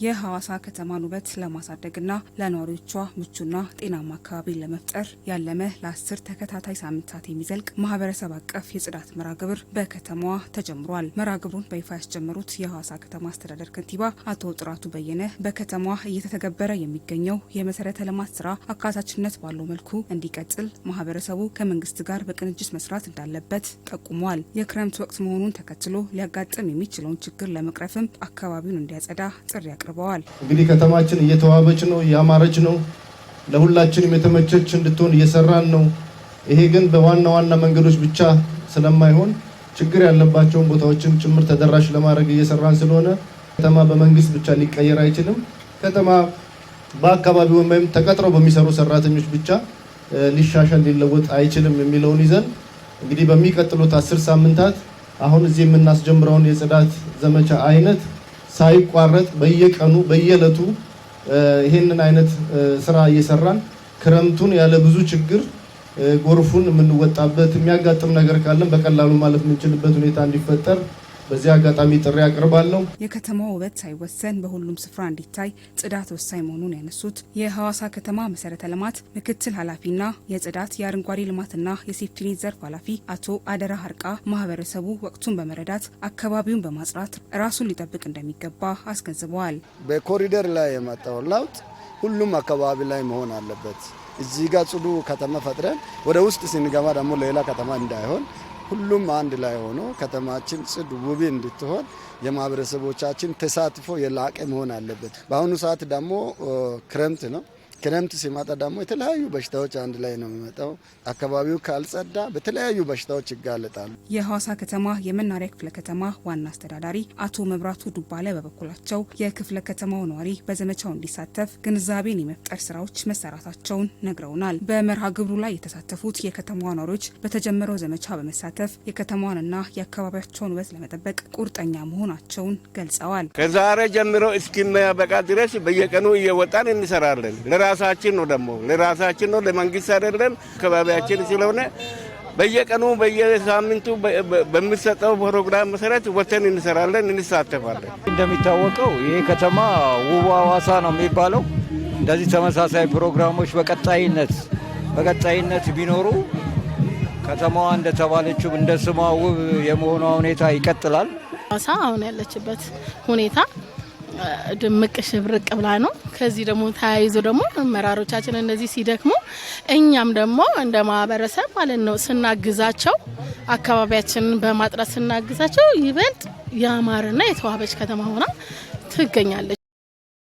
የሐዋሳ ከተማን ውበት ለማሳደግና ለነዋሪዎቿ ምቹና ጤናማ አካባቢ ለመፍጠር ያለመ ለ10 ተከታታይ ሳምንታት የሚዘልቅ ማህበረሰብ አቀፍ የጽዳት መርሃ ግብር በከተማዋ ተጀምሯል። መርሃ ግብሩን በይፋ ያስጀመሩት የሐዋሳ ከተማ አስተዳደር ከንቲባ አቶ ጥራቱ በየነ በከተማዋ እየተተገበረ የሚገኘው የመሰረተ ልማት ስራ አካታችነት ባለው መልኩ እንዲቀጥል ማህበረሰቡ ከመንግስት ጋር በቅንጅት መስራት እንዳለበት ጠቁመዋል። የክረምት ወቅት መሆኑን ተከትሎ ሊያጋጥም የሚችለውን ችግር ለመቅረፍም አካባቢውን እንዲያጸዳ ጥሪ አቅርበዋል። እንግዲህ ከተማችን እየተዋበች ነው፣ ያማረች ነው፣ ለሁላችንም የተመቸች እንድትሆን እየሰራን ነው። ይሄ ግን በዋና ዋና መንገዶች ብቻ ስለማይሆን ችግር ያለባቸውን ቦታዎችም ጭምር ተደራሽ ለማድረግ እየሰራን ስለሆነ ከተማ በመንግስት ብቻ ሊቀየር አይችልም። ከተማ በአካባቢው ወይም ተቀጥረው በሚሰሩ ሰራተኞች ብቻ ሊሻሻል ሊለወጥ አይችልም የሚለውን ይዘን እንግዲህ በሚቀጥሉት 10 ሳምንታት አሁን እዚህ የምናስጀምረውን የጽዳት ዘመቻ አይነት ሳይቋረጥ በየቀኑ በየዕለቱ ይሄንን አይነት ስራ እየሰራን ክረምቱን ያለ ብዙ ችግር ጎርፉን የምንወጣበት የሚያጋጥም ነገር ካለን በቀላሉ ማለፍ የምንችልበት ሁኔታ እንዲፈጠር በዚህ አጋጣሚ ጥሪ አቀርባለሁ። የከተማው ውበት ሳይወሰን በሁሉም ስፍራ እንዲታይ ጽዳት ወሳኝ መሆኑን ያነሱት የሐዋሳ ከተማ መሰረተ ልማት ምክትል ኃላፊና የጽዳት የአረንጓዴ ልማትና የሴፍቲኔት ዘርፍ ኃላፊ አቶ አደራ ሀርቃ ማህበረሰቡ ወቅቱን በመረዳት አካባቢውን በማጽዳት ራሱን ሊጠብቅ እንደሚገባ አስገንዝበዋል። በኮሪደር ላይ የመጣው ለውጥ ሁሉም አካባቢ ላይ መሆን አለበት። እዚህ ጋር ጽዱ ከተማ ፈጥረን ወደ ውስጥ ስንገባ ደግሞ ሌላ ከተማ እንዳይሆን ሁሉም አንድ ላይ ሆኖ ከተማችን ጽዱ ውብ እንድትሆን የማህበረሰቦቻችን ተሳትፎ የላቀ መሆን አለበት። በአሁኑ ሰዓት ደግሞ ክረምት ነው። ክረምት ሲመጣ ደግሞ የተለያዩ በሽታዎች አንድ ላይ ነው የሚመጣው። አካባቢው ካልጸዳ በተለያዩ በሽታዎች ይጋለጣሉ። የሐዋሳ ከተማ የመናሪያ ክፍለ ከተማ ዋና አስተዳዳሪ አቶ መብራቱ ዱባለ በበኩላቸው የክፍለ ከተማው ነዋሪ በዘመቻው እንዲሳተፍ ግንዛቤን የመፍጠር ስራዎች መሰራታቸውን ነግረውናል። በመርሃ ግብሩ ላይ የተሳተፉት የከተማዋ ነዋሪዎች በተጀመረው ዘመቻ በመሳተፍ የከተማዋንና የአካባቢያቸውን ውበት ለመጠበቅ ቁርጠኛ መሆናቸውን ገልጸዋል። ከዛሬ ጀምሮ እስኪያበቃ ድረስ በየቀኑ እየወጣን እንሰራለን። ለራሳችን ነው ደግሞ ለራሳችን ነው፣ ለመንግስት አይደለም። አካባቢያችን ስለሆነ በየቀኑ በየሳምንቱ በሚሰጠው ፕሮግራም መሰረት ወተን እንሰራለን፣ እንሳተፋለን። እንደሚታወቀው ይሄ ከተማ ውብ ሐዋሳ ነው የሚባለው። እንደዚህ ተመሳሳይ ፕሮግራሞች በቀጣይነት ቢኖሩ ከተማዋ እንደተባለችው እንደ ስሟ ውብ የመሆኗ ሁኔታ ይቀጥላል። ሐዋሳ አሁን ያለችበት ሁኔታ ድምቅ ሽብርቅ ብላ ነው። ከዚህ ደግሞ ተያይዞ ደግሞ አመራሮቻችን እንደዚህ ሲደክሙ እኛም ደግሞ እንደ ማህበረሰብ ማለት ነው ስናግዛቸው አካባቢያችንን በማጥራት ስናግዛቸው ይበልጥ ያማረና የተዋበች ከተማ ሆና ትገኛለች።